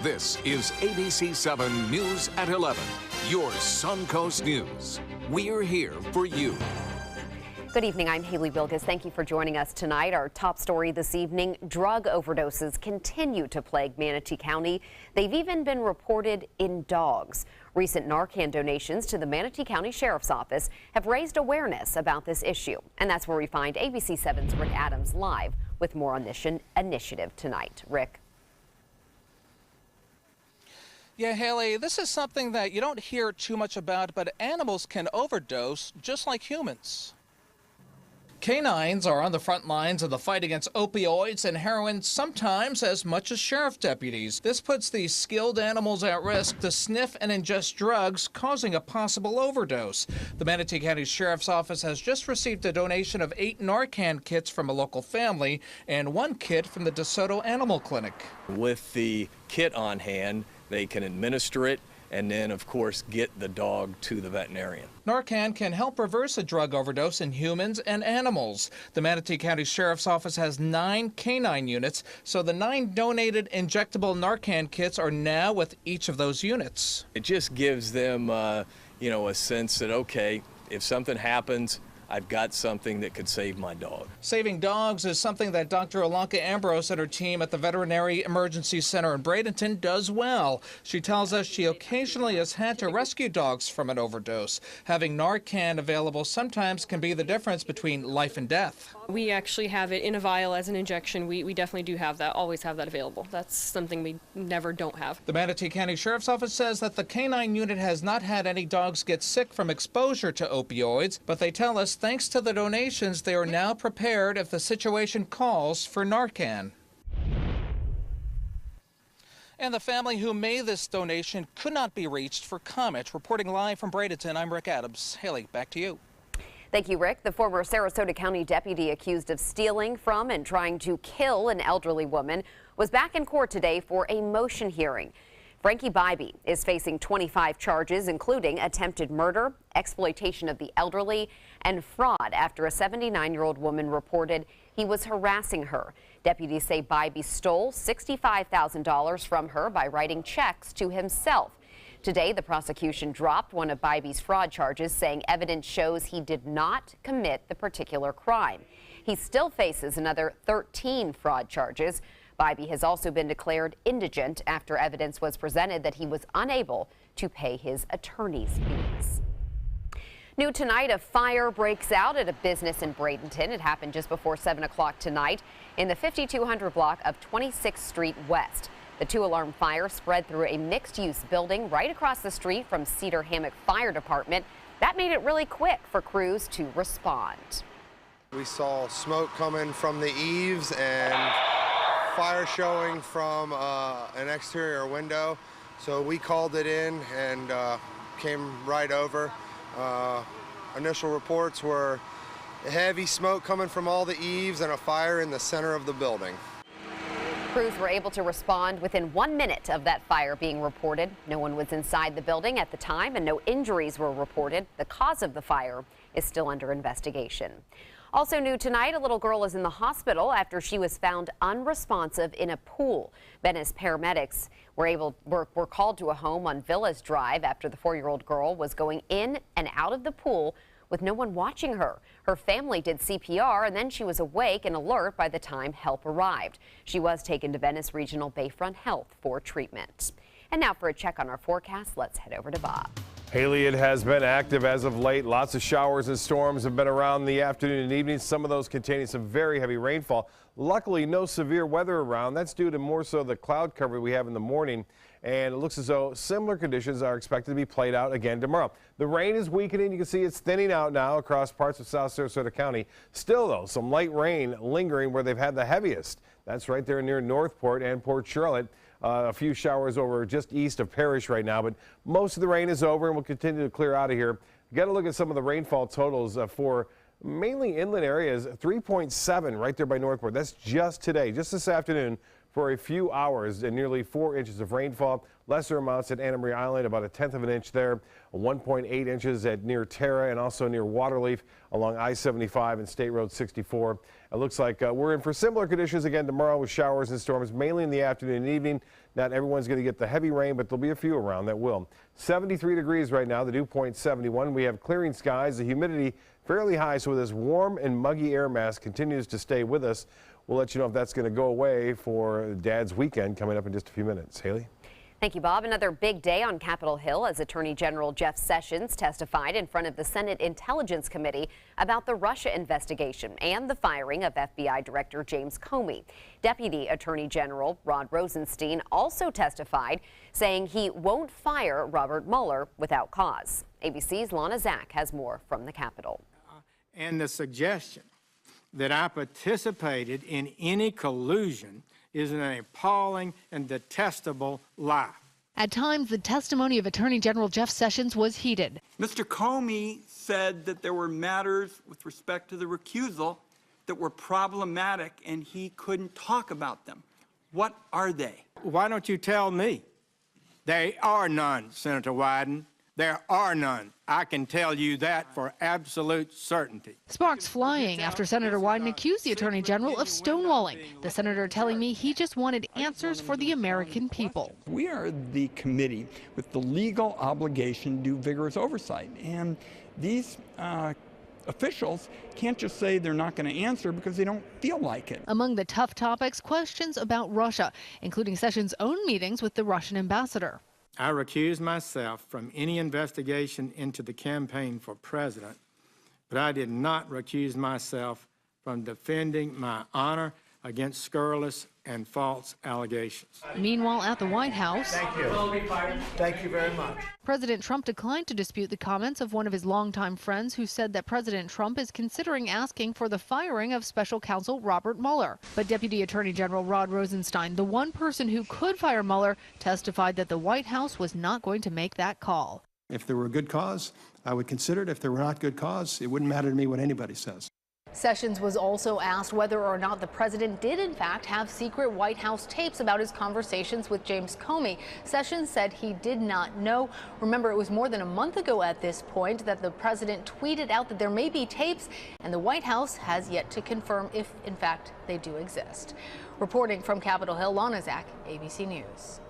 This is ABC7 News at 11, your Suncoast News. We're here for you. Good evening, I'm Haley Wilgus. Thank you for joining us tonight. Our top story this evening, drug overdoses continue to plague Manatee County. They've even been reported in dogs. Recent Narcan donations to the Manatee County Sheriff's Office have raised awareness about this issue. And that's where we find ABC7's Rick Adams live with more on this initiative tonight. Rick. Yeah, Haley, this is something that you don't hear too much about, but animals can overdose just like humans. Canines are on the front lines of the fight against opioids and heroin, sometimes as much as sheriff deputies. This puts these skilled animals at risk to sniff and ingest drugs, causing a possible overdose. The Manatee County Sheriff's Office has just received a donation of 8 Narcan kits from a local family and 1 kit from the DeSoto Animal Clinic. With the kit on hand, they can administer it and then, of course, get the dog to the veterinarian. Narcan can help reverse a drug overdose in humans and animals. The Manatee County Sheriff's Office has 9 canine units, so the 9 donated injectable Narcan kits are now with each of those units. It just gives them, a sense that, okay, if something happens, I've got something that could save my dog. Saving dogs is something that Dr. Alanka Ambrose and her team at the Veterinary Emergency Center in Bradenton does well. She tells us she occasionally has had to rescue dogs from an overdose. Having Narcan available sometimes can be the difference between life and death. We actually have it in a vial as an injection. We definitely do have that, always have that available. That's something we never don't have. The Manatee County Sheriff's Office says that the canine unit has not had any dogs get sick from exposure to opioids, but they tell us thanks to the donations, they are now prepared if the situation calls for Narcan. And the family who made this donation could not be reached for comment. Reporting live from Bradenton, I'm Rick Adams. Haley, back to you. Thank you, Rick. The former Sarasota County deputy accused of stealing from and trying to kill an elderly woman was back in court today for a motion hearing. Frankie Bybee is facing 25 charges, including attempted murder, exploitation of the elderly, and fraud after a 79-year-old woman reported he was harassing her. Deputies say Bybee stole $65,000 from her by writing checks to himself. Today, the prosecution dropped one of Bybee's fraud charges, saying evidence shows he did not commit the particular crime. He still faces another 13 fraud charges. Bybee has also been declared indigent after evidence was presented that he was unable to pay his attorney's fees. New tonight, a fire breaks out at a business in Bradenton. It happened just before 7 o'clock tonight in the 5200 block of 26th Street West. The 2-alarm fire spread through a mixed-use building right across the street from Cedar Hammock Fire Department. That made it really quick for crews to respond. We saw smoke coming from the eaves and fire showing from an exterior window. So we called it in and came right over. Initial reports were heavy smoke coming from all the eaves and a fire in the center of the building. Crews were able to respond within 1 minute of that fire being reported. No one was inside the building at the time and no injuries were reported. The cause of the fire is still under investigation. Also new tonight, a little girl is in the hospital after she was found unresponsive in a pool. Venice paramedics were called to a home on Villas Drive after the 4-year-old girl was going in and out of the pool with no one watching her. Her family did CPR and then she was awake and alert by the time help arrived. She was taken to Venice Regional Bayfront Health for treatment. And now for a check on our forecast, let's head over to Bob. Haley, it has been active as of late. Lots of showers and storms have been around the afternoon and evening, some of those containing some very heavy rainfall. Luckily, no severe weather around. That's due to more so the cloud cover we have in the morning. And it looks as though similar conditions are expected to be played out again tomorrow. The rain is weakening. You can see it's thinning out now across parts of South Sarasota County. Still, though, some light rain lingering where they've had the heaviest. That's right there near Northport and Port Charlotte. A few showers over just east of Parrish right now, but most of the rain is over and will continue to clear out of here. Got to look at some of the rainfall totals for mainly inland areas. 3.7 right there by Northport. That's just today, just this afternoon. for a few hours and nearly 4 inches of rainfall. Lesser amounts at Anna Maria Island, about 1/10 of an inch there, 1.8 inches at near Terra and also near Waterleaf along I-75 and State Road 64. It looks like we're in for similar conditions again tomorrow with showers and storms, mainly in the afternoon and evening. Not everyone's going to get the heavy rain, but there'll be a few around that will. 73 degrees right now, the dew point 71. We have clearing skies, the humidity fairly high, so this warm and muggy air mass continues to stay with us. We'll let you know if that's going to go away for Dad's weekend coming up in just a few minutes. Haley? Thank you, Bob. Another big day on Capitol Hill as Attorney General Jeff Sessions testified in front of the Senate Intelligence Committee about the Russia investigation and the firing of FBI Director James Comey. Deputy Attorney General Rod Rosenstein also testified, saying he won't fire Robert Mueller without cause. ABC's Lana Zach has more from the Capitol. And the suggestion that I participated in any collusion is an appalling and detestable lie. At times, the testimony of Attorney General Jeff Sessions was heated. Mr. Comey said that there were matters with respect to the recusal that were problematic and he couldn't talk about them. What are they? Why don't you tell me? There are none, Senator Wyden. There are none. I can tell you that for absolute certainty. Sparks flying after Senator Wyden accused the Attorney General of stonewalling. The senator telling me he just wanted answers for the American people. We are the committee with the legal obligation to do vigorous oversight. And these officials can't just say they're not going to answer because they don't feel like it. Among the tough topics, questions about Russia, including Sessions' own meetings with the Russian ambassador. I recuse myself from any investigation into the campaign for president, but I did not recuse myself from defending my honor against scurrilous and false allegations. Meanwhile, at the White House, Thank you very much. President Trump declined to dispute the comments of one of his longtime friends who said that President Trump is considering asking for the firing of special counsel Robert Mueller. But Deputy Attorney General Rod Rosenstein, the one person who could fire Mueller, testified that the White House was not going to make that call. If there were a good cause, I would consider it. If there were not good cause, it wouldn't matter to me what anybody says. Sessions was also asked whether or not the president did in fact have secret White House tapes about his conversations with James Comey. Sessions said he did not know. Remember, it was more than a month ago at this point that the president tweeted out that there may be tapes, and the White House has yet to confirm if in fact they do exist. Reporting from Capitol Hill, Lana Zach, ABC News.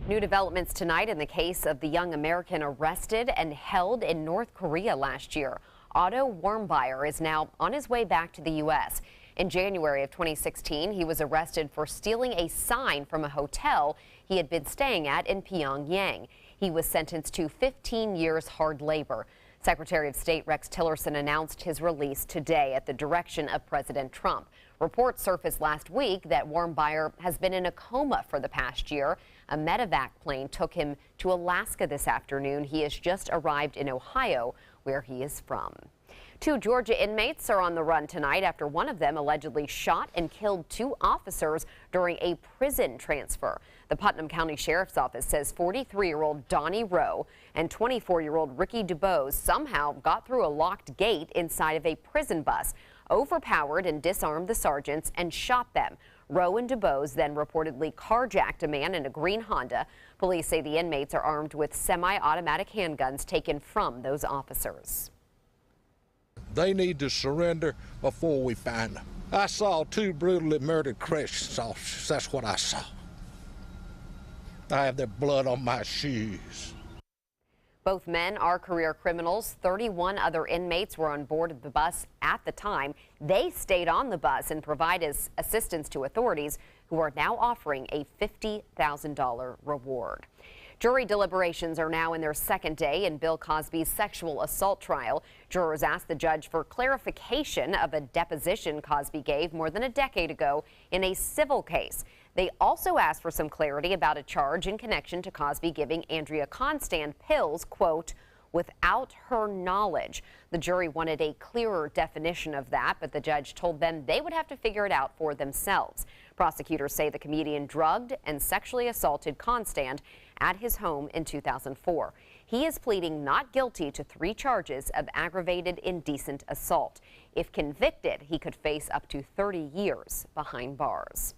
New developments tonight in the case of the young American arrested and held in North Korea last year. Otto Warmbier is now on his way back to the U.S. In January of 2016, he was arrested for stealing a sign from a hotel he had been staying at in Pyongyang. He was sentenced to 15 years hard labor. Secretary of State Rex Tillerson announced his release today at the direction of President Trump. Reports surfaced last week that Warmbier has been in a coma for the past year. A medevac plane took him to Alaska this afternoon. He has just arrived in Ohio, where he is from. 2 Georgia inmates are on the run tonight after one of them allegedly shot and killed 2 officers during a prison transfer. The Putnam County Sheriff's Office says 43-year-old Donnie Rowe and 24-year-old Ricky DuBose somehow got through a locked gate inside of a prison bus, overpowered and disarmed the sergeants and shot them. Rowe and DuBose then reportedly carjacked a man in a green Honda. Police say the inmates are armed with semi-automatic handguns taken from those officers. They need to surrender before we find them. I saw 2 brutally murdered corrections officers. That's what I saw. I have their blood on my shoes. Both men are career criminals. 31 other inmates were on board the bus at the time. They stayed on the bus and provided assistance to authorities, who are now offering a $50,000 reward. Jury deliberations are now in their second day in Bill Cosby's sexual assault trial. Jurors asked the judge for clarification of a deposition Cosby gave more than a decade ago in a civil case. They also asked for some clarity about a charge in connection to Cosby giving Andrea Constand pills, quote, without her knowledge. The jury wanted a clearer definition of that, but the judge told them they would have to figure it out for themselves. Prosecutors say the comedian drugged and sexually assaulted Constand at his home in 2004. He is pleading not guilty to 3 charges of aggravated indecent assault. If convicted, he could face up to 30 years behind bars.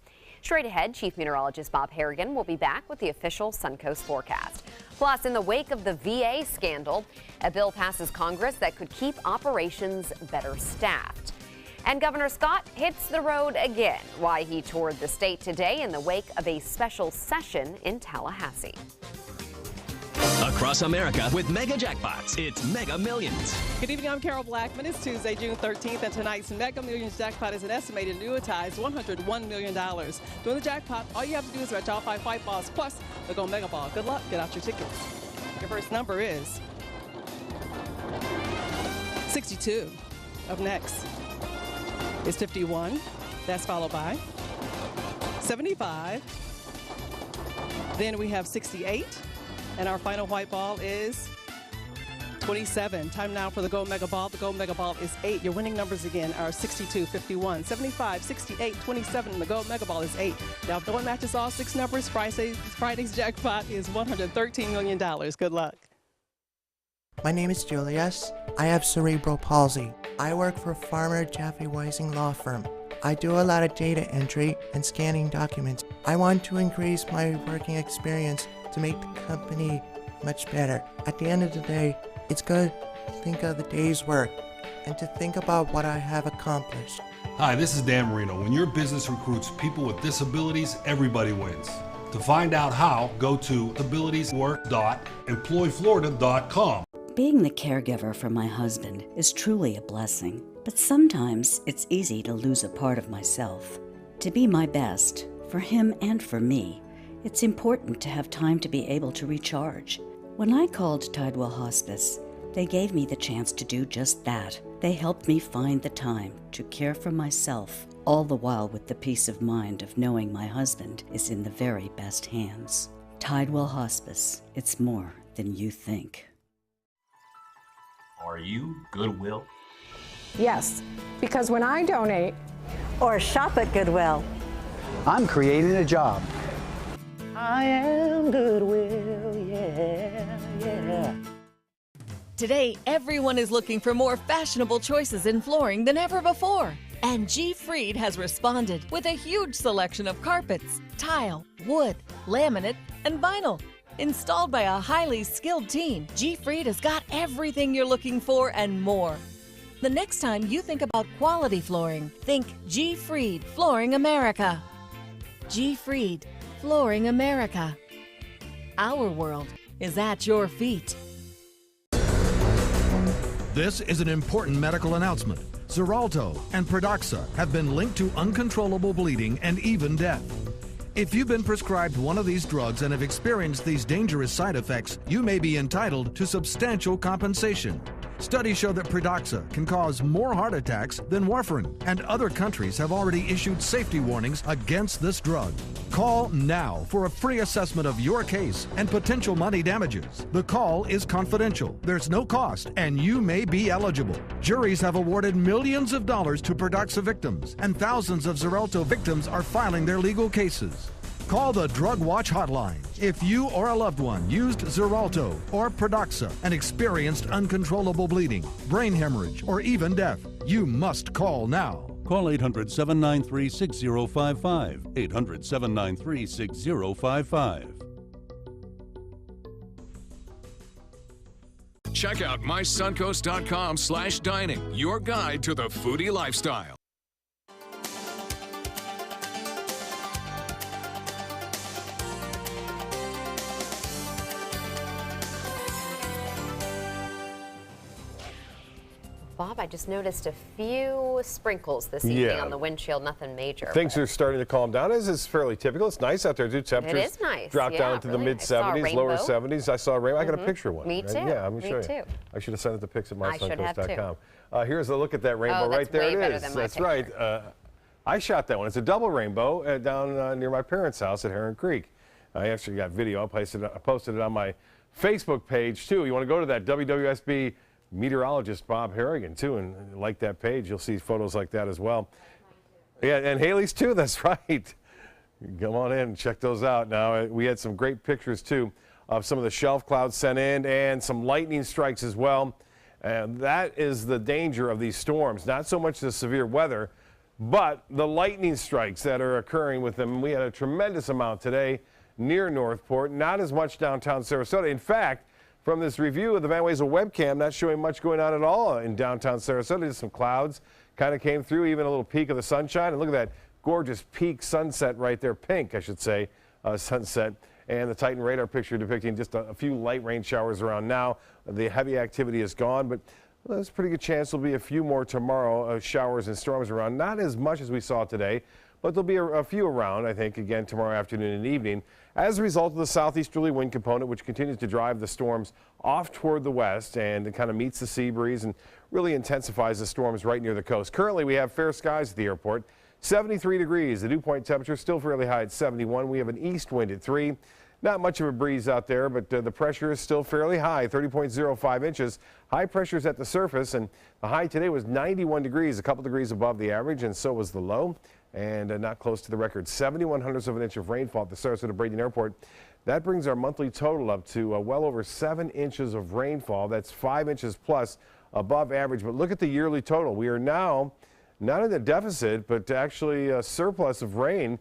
Straight ahead, Chief Meteorologist Bob Harrigan will be back with the official Suncoast forecast. Plus, in the wake of the VA scandal, a bill passes Congress that could keep operations better staffed. And Governor Scott hits the road again. Why he toured the state today in the wake of a special session in Tallahassee. Across America with Mega Jackpots, it's Mega Millions. Good evening, I'm Carol Blackman. It's Tuesday, June 13th, and tonight's Mega Millions jackpot is an estimated annuitized $101 million. During the jackpot, all you have to do is match all 5 white balls plus the Go Mega Ball. Good luck, get out your tickets. Your first number is 62. Up next is 51. That's followed by 75. Then we have 68. And our final white ball is 27. Time now for the Go Mega Ball. The Go Mega Ball is 8. Your winning numbers again are 62, 51, 75, 68, 27, and the Go Mega Ball is 8. Now, if no one matches all 6 numbers, Friday's jackpot is $113 million. Good luck. My name is Julius. I have cerebral palsy. I work for Farmer Jeffrey Weising Law Firm. I do a lot of data entry and scanning documents. I want to increase my working experience to make the company much better. At the end of the day, it's good to think of the day's work and to think about what I have accomplished. Hi, this is Dan Marino. When your business recruits people with disabilities, everybody wins. To find out how, go to abilitieswork.employflorida.com. Being the caregiver for my husband is truly a blessing, but sometimes it's easy to lose a part of myself. To be my best, for him and for me, it's important to have time to be able to recharge. When I called Tidewell Hospice, they gave me the chance to do just that. They helped me find the time to care for myself, all the while with the peace of mind of knowing my husband is in the very best hands. Tidewell Hospice, it's more than you think. Are you Goodwill? Yes, because when I donate or shop at Goodwill, I'm creating a job. I am Goodwill, yeah. Today, everyone is looking for more fashionable choices in flooring than ever before. And G. Fried has responded with a huge selection of carpets, tile, wood, laminate, and vinyl. Installed by a highly skilled team, G. Fried has got everything you're looking for and more. The next time you think about quality flooring, think G. Fried Flooring America. G. Fried Flooring America. Our world is at your feet. This is an important medical announcement. Xarelto and Pradaxa have been linked to uncontrollable bleeding and even death. If you've been prescribed one of these drugs and have experienced these dangerous side effects, you may be entitled to substantial compensation. Studies show that Pradaxa can cause more heart attacks than warfarin, and other countries have already issued safety warnings against this drug. Call now for a free assessment of your case and potential money damages. The call is confidential, there's no cost, and you may be eligible. Juries have awarded millions of dollars to Pradaxa victims, and thousands of Xarelto victims are filing their legal cases. Call the Drug Watch hotline if you or a loved one used Xarelto or Pradaxa and experienced uncontrollable bleeding, brain hemorrhage, or even death. You must call now. Call 800-793-6055. 800-793-6055. Check out mysuncoast.com/dining, your guide to the foodie lifestyle. Bob, I just noticed a few sprinkles this evening on the windshield, nothing major. Things are starting to calm down, as is fairly typical. It's nice out there, too. Temperatures it is nice. drop down to the mid-70s, lower 70s. I saw a rainbow. I got a picture of one. Me too. Yeah, I'm sure. Too. I should have sent it to pics at mysuncoast.com. Here's a look at that rainbow right there. It is. That's right. I shot that one. It's a double rainbow down near my parents' house at Heron Creek. I actually got video. I posted it on my Facebook page, too. You want to go to that WWSB meteorologist Bob Harrigan too, and like that page, you'll see photos like that as well. Yeah, and Haley's too. That's right. Come on in and check those out. Now we had some great pictures too of some of the shelf clouds sent in and some lightning strikes as well. And that is the danger of these storms. Not so much the severe weather, But the lightning strikes that are occurring with them, we had a tremendous amount today near Northport, not as much downtown Sarasota. In fact, from this review of the Van Wezel webcam, not showing much going on at all in downtown Sarasota. Just some clouds kind of came through, even a little peak of the sunshine. And look at that gorgeous peak sunset right there, pink, I should say, sunset. And the Titan radar picture depicting just a few light rain showers around now. The heavy activity is gone, but there's a pretty good chance there'll be a few more tomorrow, showers and storms around. Not as much as we saw today, but there'll be a few around, I think, again tomorrow afternoon and evening as a result of the southeasterly wind component, which continues to drive the storms off toward the west, and it kind of meets the sea breeze and really intensifies the storms right near the coast. Currently, we have fair skies at the airport, 73 degrees. The dew point temperature still fairly high at 71. We have an east wind at 3. Not much of a breeze out there, but the pressure is still fairly high, 30.05 inches. High pressures at the surface, and the high today was 91 degrees, a couple degrees above the average, and so was the low, and not close to the record. 71/100ths of an inch of rainfall at the Sarasota-Bradenton Airport. That brings our monthly total up to well over 7 inches of rainfall. That's 5 inches plus above average. But look at the yearly total. We are now not in a deficit, but actually a surplus of rain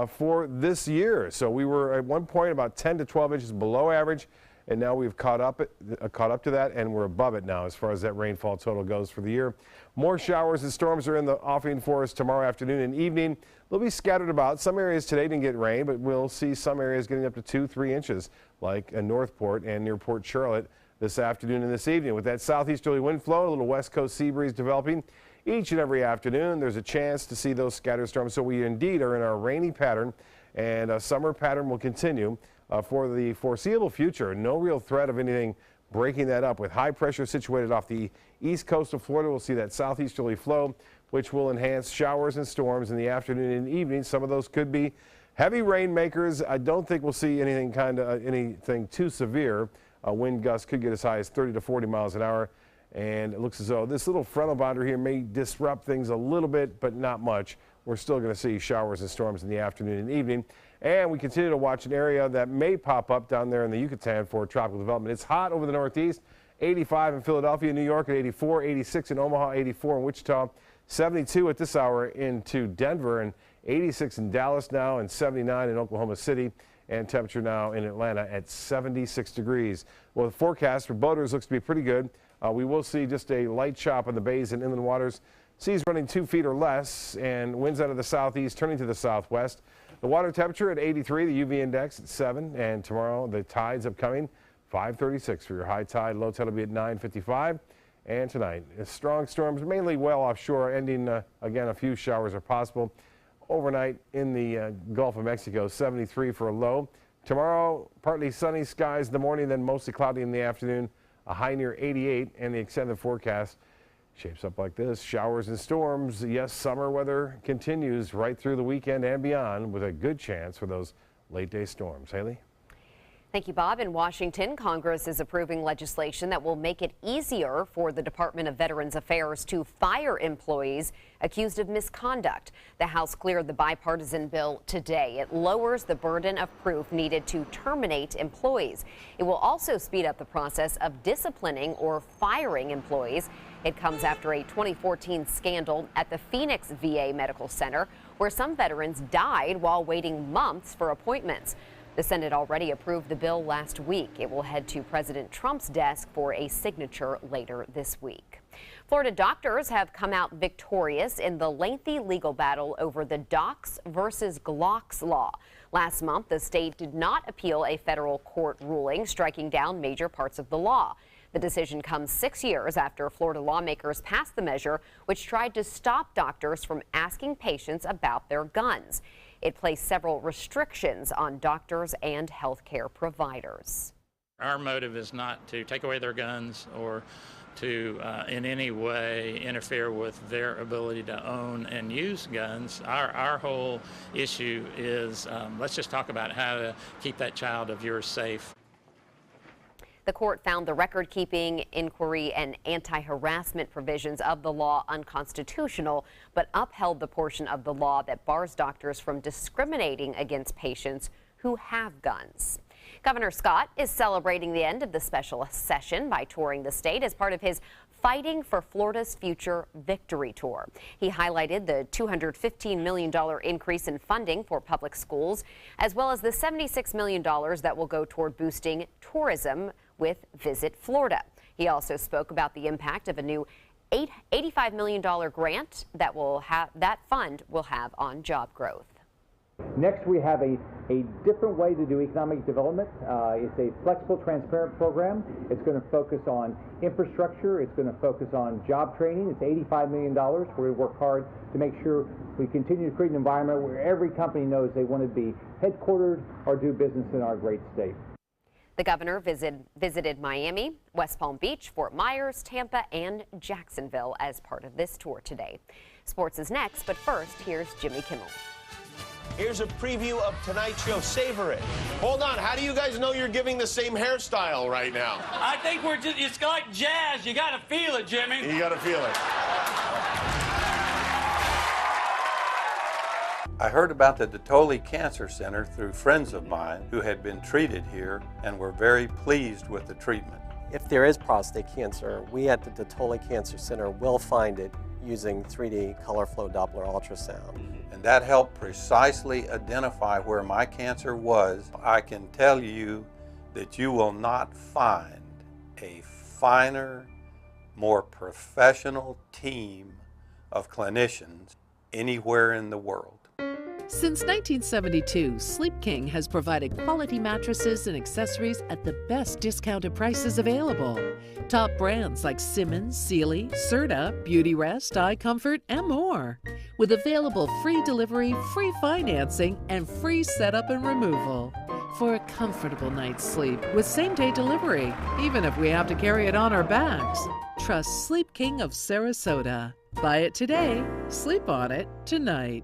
for this year. So we were at one point about 10 to 12 inches below average, and now we've caught up to that, and we're above it now as far as that rainfall total goes for the year. More showers and storms are in the offing for us tomorrow afternoon and evening. They'll be scattered about. Some areas today didn't get rain, but we'll see some areas getting up to 2-3 inches, like in Northport and near Port Charlotte this afternoon and this evening. With that southeasterly wind flow, a little west coast sea breeze developing. Each and every afternoon, there's a chance to see those scattered storms. So we indeed are in our rainy pattern, and a summer pattern will continue for the foreseeable future. No real threat of anything breaking that up. With high pressure situated off the east coast of Florida, we'll see that southeasterly flow, which will enhance showers and storms in the afternoon and evening. Some of those could be heavy rainmakers. I don't think we'll see anything anything too severe. Wind gusts could get as high as 30 to 40 miles an hour. And it looks as though this little frontal boundary here may disrupt things a little bit, but not much. We're still going to see showers and storms in the afternoon and evening. And we continue to watch an area that may pop up down there in the Yucatan for tropical development. It's hot over the northeast, 85 in Philadelphia, New York at 84, 86 in Omaha, 84 in Wichita, 72 at this hour into Denver, and 86 in Dallas now, and 79 in Oklahoma City. And temperature now in Atlanta at 76 degrees. Well, the forecast for boaters looks to be pretty good. We will see just a light chop on the bays and inland waters. Seas running 2 feet or less, and winds out of the southeast turning to the southwest. The water temperature at 83, the UV index at 7, and tomorrow the tides upcoming 5:36 for your high tide. Low tide will be at 9:55. And tonight, strong storms mainly well offshore, ending again a few showers are possible. Overnight in the Gulf of Mexico, 73 for a low. Tomorrow, partly sunny skies in the morning, then mostly cloudy in the afternoon. A high near 88, and the extended forecast shapes up like this. Showers and storms. Yes, summer weather continues right through the weekend and beyond, with a good chance for those late day storms. Haley? Thank you, Bob. In Washington, Congress is approving legislation that will make it easier for the Department of Veterans Affairs to fire employees accused of misconduct. The House cleared the bipartisan bill today. It lowers the burden of proof needed to terminate employees. It will also speed up the process of disciplining or firing employees. It comes after a 2014 scandal at the Phoenix VA Medical Center, where some veterans died while waiting months for appointments. The Senate already approved the bill last week. It will head to President Trump's desk for a signature later this week. Florida doctors have come out victorious in the lengthy legal battle over the Docs versus Glocks law. Last month, the state did not appeal a federal court ruling striking down major parts of the law. The decision comes 6 years after Florida lawmakers passed the measure, which tried to stop doctors from asking patients about their guns. It placed several restrictions on doctors and healthcare providers. Our motive is not to take away their guns or to in any way interfere with their ability to own and use guns. Our whole issue is let's just talk about how to keep that child of yours safe. The court found the record-keeping, inquiry, and anti-harassment provisions of the law unconstitutional, but upheld the portion of the law that bars doctors from discriminating against patients who have guns. Governor Scott is celebrating the end of the special session by touring the state as part of his fighting for Florida's future Victory Tour. He highlighted the $215 million increase in funding for public schools, as well as the $76 million that will go toward boosting tourism with Visit Florida. He also spoke about the impact of a new $85 million grant that fund will have on job growth. Next, we have a different way to do economic development. It's a flexible, transparent program. It's going to focus on infrastructure. It's going to focus on job training. It's $85 million where we work hard to make sure we continue to create an environment where every company knows they want to be headquartered or do business in our great state. The governor visited Miami, West Palm Beach, Fort Myers, Tampa, and Jacksonville as part of this tour today. Sports is next, but first, here's Jimmy Kimmel. Here's a preview of tonight's show. Savor it. Hold on. How do you guys know you're giving the same hairstyle right now? I think it's like jazz. You got to feel it, Jimmy. You got to feel it. I heard about the Dotoli Cancer Center through friends of mine who had been treated here and were very pleased with the treatment. If there is prostate cancer, we at the Dotoli Cancer Center will find it using 3D color flow Doppler ultrasound. And that helped precisely identify where my cancer was. I can tell you that you will not find a finer, more professional team of clinicians anywhere in the world. Since 1972, Sleep King has provided quality mattresses and accessories at the best discounted prices available. Top brands like Simmons, Sealy, Serta, Beautyrest, iComfort, and more. With available free delivery, free financing, and free setup and removal. For a comfortable night's sleep with same-day delivery, even if we have to carry it on our backs. Trust Sleep King of Sarasota. Buy it today, sleep on it tonight.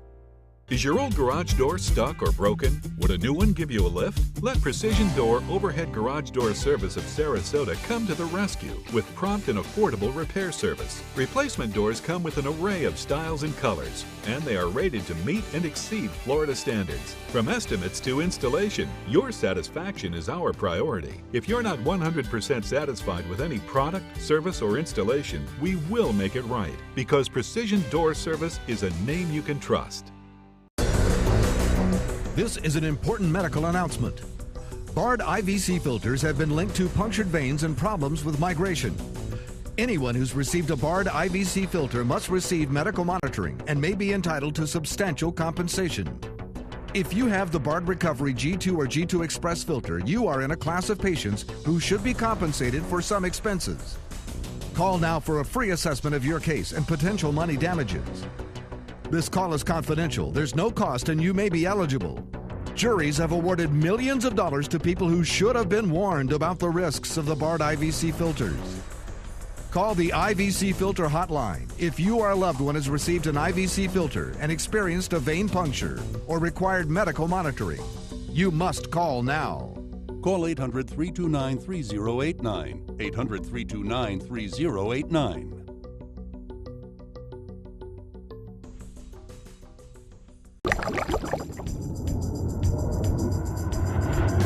Is your old garage door stuck or broken? Would a new one give you a lift? Let Precision Door Overhead Garage Door Service of Sarasota come to the rescue with prompt and affordable repair service. Replacement doors come with an array of styles and colors, and they are rated to meet and exceed Florida standards. From estimates to installation, your satisfaction is our priority. If you're not 100% satisfied with any product, service, or installation, we will make it right, because Precision Door Service is a name you can trust. This is an important medical announcement. Bard IVC filters have been linked to punctured veins and problems with migration. Anyone who's received a Bard IVC filter must receive medical monitoring and may be entitled to substantial compensation. If you have the Bard Recovery G2 or G2 Express filter, you are in a class of patients who should be compensated for some expenses. Call now for a free assessment of your case and potential money damages. This call is confidential. There's no cost and you may be eligible. Juries have awarded millions of dollars to people who should have been warned about the risks of the Bard IVC filters. Call the IVC Filter Hotline if you or a loved one has received an IVC filter and experienced a vein puncture or required medical monitoring. You must call now. Call 800-329-3089. 800-329-3089.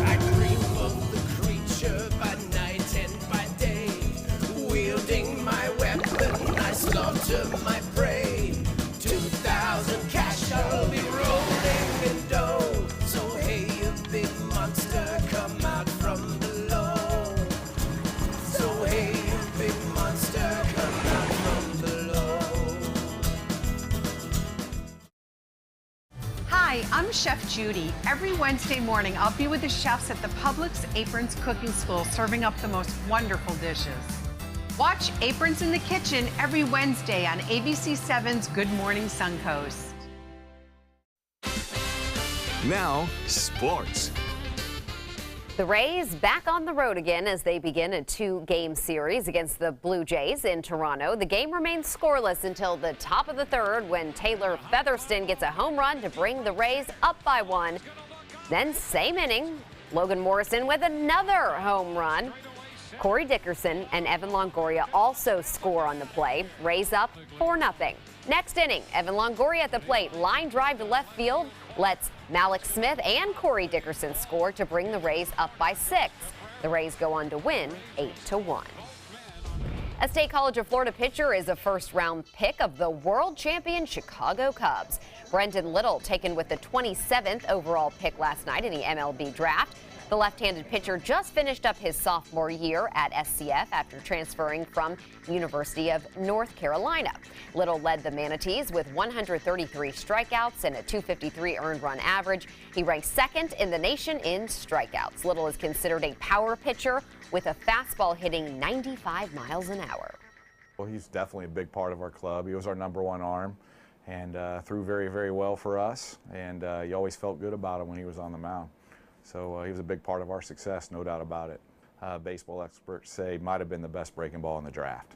I dream of the creature by night and by day. Wielding my weapon, I slaughter my prey. 2,000 cash, I'll be rolling in dough. So hey, you big monster, come out from below. So hey, you big monster, come out from below. Hi, I'm Chef Judy. Every Wednesday morning, I'll be with the chefs at the Publix Aprons Cooking School serving up the most wonderful dishes. Watch Aprons in the Kitchen every Wednesday on ABC7's Good Morning Suncoast. Now, sports. The Rays back on the road again as they begin a two-game series against the Blue Jays in Toronto. The game remains scoreless until the top of the third when Taylor Featherston gets a home run to bring the Rays up by one. Then same inning, Logan Morrison with another home run. Corey Dickerson and Evan Longoria also score on the play. Rays up 4-0. Next inning, Evan Longoria at the plate, line drive to left field, lets Malik Smith and Corey Dickerson score to bring the Rays up by 6. The Rays go on to win 8-1. A State College of Florida pitcher is a first-round pick of the world champion Chicago Cubs. Brendan Little, taken with the 27th overall pick last night in the MLB draft. The left-handed pitcher just finished up his sophomore year at SCF after transferring from University of North Carolina. Little led the Manatees with 133 strikeouts and a .253 earned run average. He ranks second in the nation in strikeouts. Little is considered a power pitcher with a fastball hitting 95 miles an hour. Well, he's definitely a big part of our club. He was our #1 arm and threw very, very well for us. And you always felt good about him when he was on the mound. So he was a big part of our success, no doubt about it. Baseball experts say might have been the best breaking ball in the draft.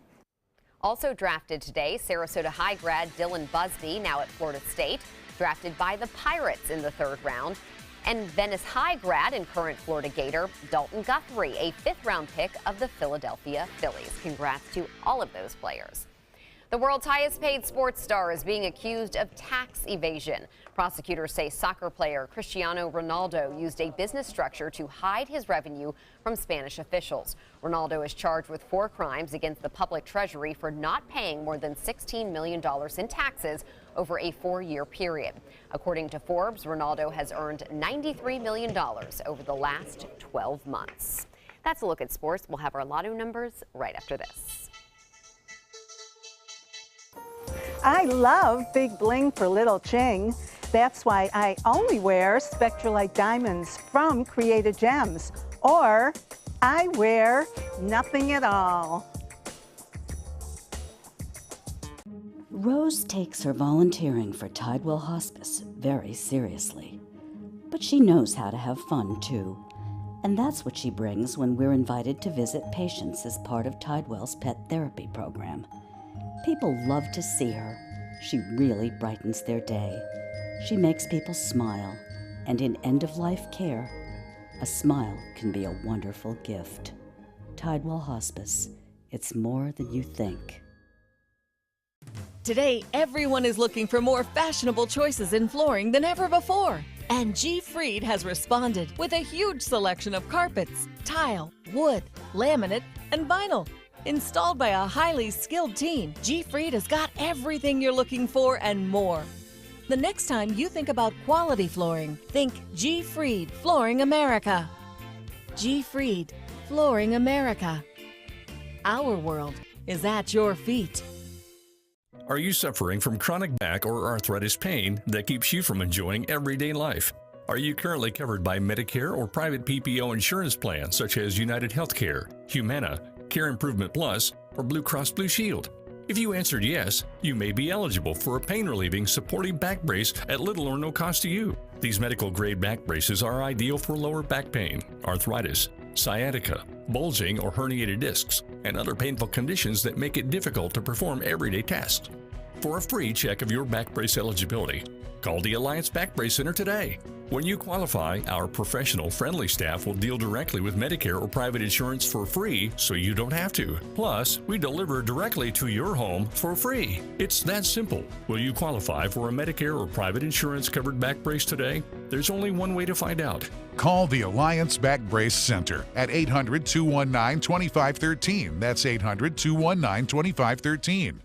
Also drafted today, Sarasota High grad Dylan Busby, now at Florida State, drafted by the Pirates in the 3rd round. And Venice High grad and current Florida Gator Dalton Guthrie, a 5th-round pick of the Philadelphia Phillies. Congrats to all of those players. The world's highest-paid sports star is being accused of tax evasion. Prosecutors say soccer player Cristiano Ronaldo used a business structure to hide his revenue from Spanish officials. Ronaldo is charged with 4 crimes against the public treasury for not paying more than $16 million in taxes over a 4-year period. According to Forbes, Ronaldo has earned $93 million over the last 12 months. That's a look at sports. We'll have our lotto numbers right after this. I love big bling for little Ching. That's why I only wear Spectralite diamonds from Created Gems, or I wear nothing at all. Rose takes her volunteering for Tidewell Hospice very seriously. But she knows how to have fun, too. And that's what she brings when we're invited to visit patients as part of Tidewell's pet therapy program. People love to see her. She really brightens their day. She makes people smile. And in end-of-life care, a smile can be a wonderful gift. Tidewell Hospice. It's more than you think. Today, everyone is looking for more fashionable choices in flooring than ever before. And G. Fried has responded with a huge selection of carpets, tile, wood, laminate, and vinyl. Installed by a highly skilled team, G. Fried has got everything you're looking for and more. The next time you think about quality flooring, think G. Fried Flooring America. G. Fried Flooring America. Our world is at your feet. Are you suffering from chronic back or arthritis pain that keeps you from enjoying everyday life? Are you currently covered by Medicare or private PPO insurance plans such as United Healthcare, Humana, Care Improvement Plus, or Blue Cross Blue Shield? If you answered yes, you may be eligible for a pain-relieving supportive back brace at little or no cost to you. These medical-grade back braces are ideal for lower back pain, arthritis, sciatica, bulging or herniated discs, and other painful conditions that make it difficult to perform everyday tasks. For a free check of your back brace eligibility, call the Alliance Back Brace Center today. When you qualify, our professional, friendly staff will deal directly with Medicare or private insurance for free, so you don't have to. Plus, we deliver directly to your home for free. It's that simple. Will you qualify for a Medicare or private insurance covered back brace today? There's only one way to find out. Call the Alliance Back Brace Center at 800-219-2513. That's 800-219-2513.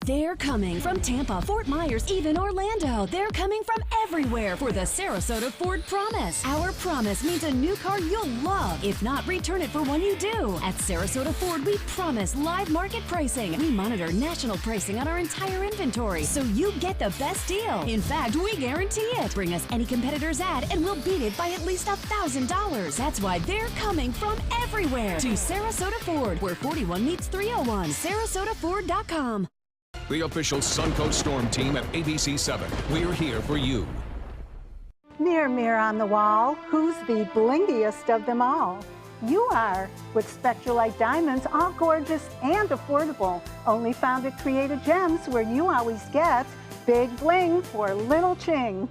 They're coming from Tampa, Fort Myers, even Orlando. They're coming from everywhere for the Sarasota Ford Promise. Our promise means a new car you'll love. If not, return it for one you do. At Sarasota Ford, we promise live market pricing. We monitor national pricing on our entire inventory, so you get the best deal. In fact, we guarantee it. Bring us any competitor's ad, and we'll beat it by at least $1,000. That's why they're coming from everywhere to Sarasota Ford, where 41 meets 301. SarasotaFord.com. The official Suncoast Storm team at ABC7. We're here for you. Mirror, mirror on the wall, who's the blingiest of them all? You are, with Spectralite diamonds, all gorgeous and affordable. Only found at Created Gems, where you always get big bling for little Ching.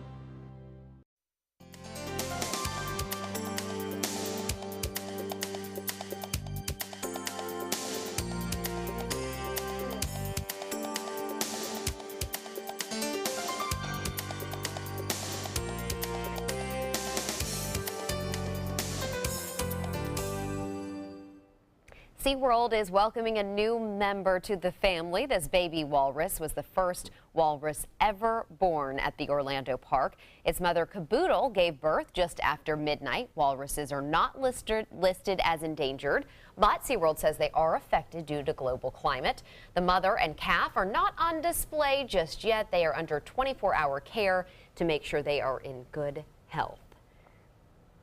SeaWorld is welcoming a new member to the family. This baby walrus was the first walrus ever born at the Orlando park. Its mother, Caboodle, gave birth just after midnight. Walruses are not listed as endangered, but SeaWorld says they are affected due to global climate. The mother and calf are not on display just yet. They are under 24-hour care to make sure they are in good health.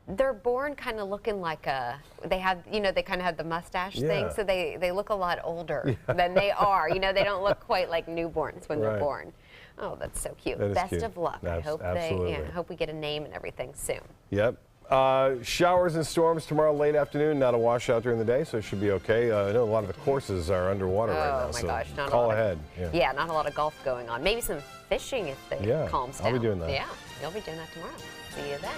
They're born kind of looking like they kind of have the mustache thing, so they look a lot older than they are. They don't look quite like newborns when they're born. Oh, that's so cute. Best of luck. I hope we get a name and everything soon. Yep. Showers and storms tomorrow late afternoon, not a washout during the day, so it should be okay. I know a lot of the courses are underwater right now, my so gosh, call ahead. Yeah, not a lot of golf going on. Maybe some fishing if it calms down. I'll be doing that. Yeah, you'll be doing that tomorrow. See you then.